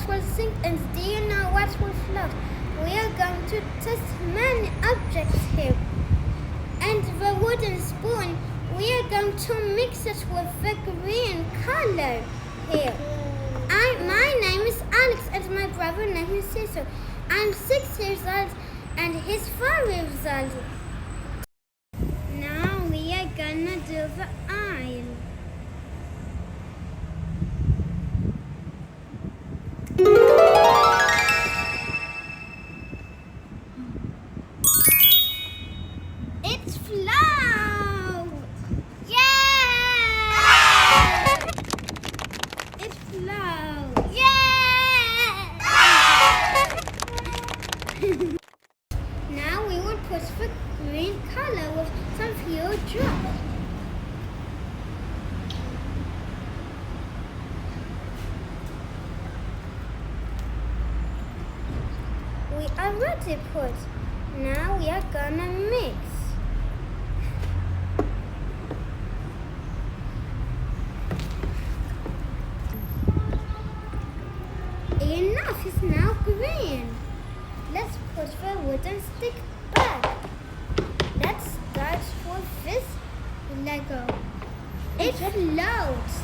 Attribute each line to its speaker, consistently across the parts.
Speaker 1: will sink, and do you know what will float? We are going to test many objects here. And the wooden spoon, we are going to mix it with the green color here. My name is Alex and my brother name is Cecil. I'm 6 years old and he's 4 years old. Now we are gonna do the aisle. It's float! Yeah! It's float! Yeah! Now we will put the green color with some few drops. We already put. Now we are gonna mix. Enough is now green. Let's put the wooden stick back. Let's start with this Lego. It floats.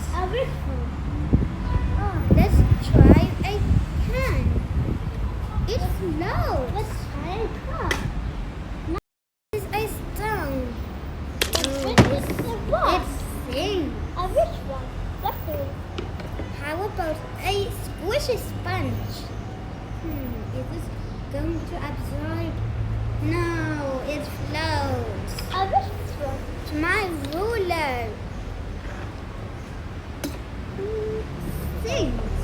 Speaker 1: Let's try a can. It floats.
Speaker 2: Let's try a cup.
Speaker 1: This is a stone.
Speaker 2: It's a what?
Speaker 1: It sings.
Speaker 2: Which one? What's the
Speaker 1: How about a squishy sponge? Is this going to absorb? No, it floats.
Speaker 2: which one?
Speaker 1: It's my ruler. Sings.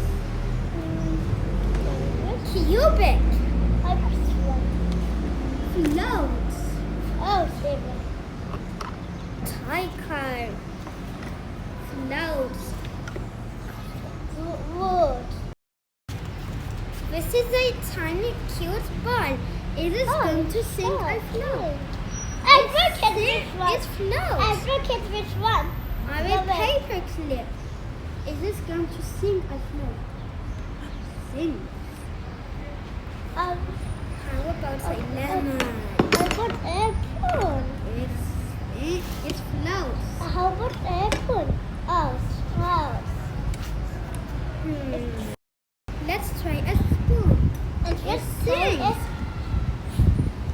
Speaker 1: Cubic.
Speaker 2: Which one?
Speaker 1: Floats.
Speaker 2: Oh, seven.
Speaker 1: Tiger. Floats.
Speaker 2: Wood.
Speaker 1: This is a tiny cute ball. Is this going to sink or float?
Speaker 2: I look at which one.
Speaker 1: It floats.
Speaker 2: I look at which one.
Speaker 1: Or a paper clip. Is this going to sink or float? Sink. How about a lemon?
Speaker 2: I want aircon.
Speaker 1: It floats.
Speaker 2: How about aircon? Oh, straws.
Speaker 1: Let's try a spoon.
Speaker 2: And
Speaker 1: It sings.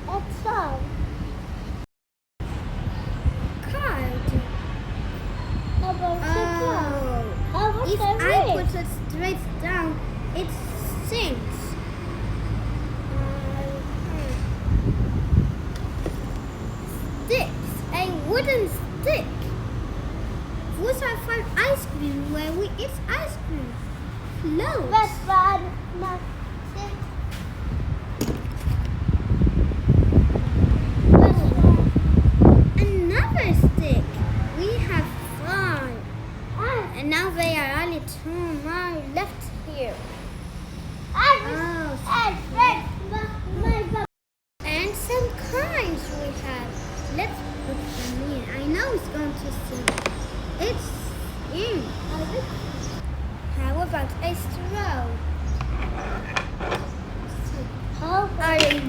Speaker 2: A song.
Speaker 1: Card.
Speaker 2: How about a cloud? How about
Speaker 1: If
Speaker 2: a
Speaker 1: I
Speaker 2: ring?
Speaker 1: put it straight down, it sinks. Sticks. A wooden stick. Those are for ice cream, where we eat ice cream. Floats.
Speaker 2: That's one. No. Six. That's one.
Speaker 1: Another stick. We have 5.
Speaker 2: Ah.
Speaker 1: And now there are only 2 more left here. And some coins we have. Let's put them in. I know it's going to sink. It's in. How about a straw?
Speaker 2: How
Speaker 1: Are you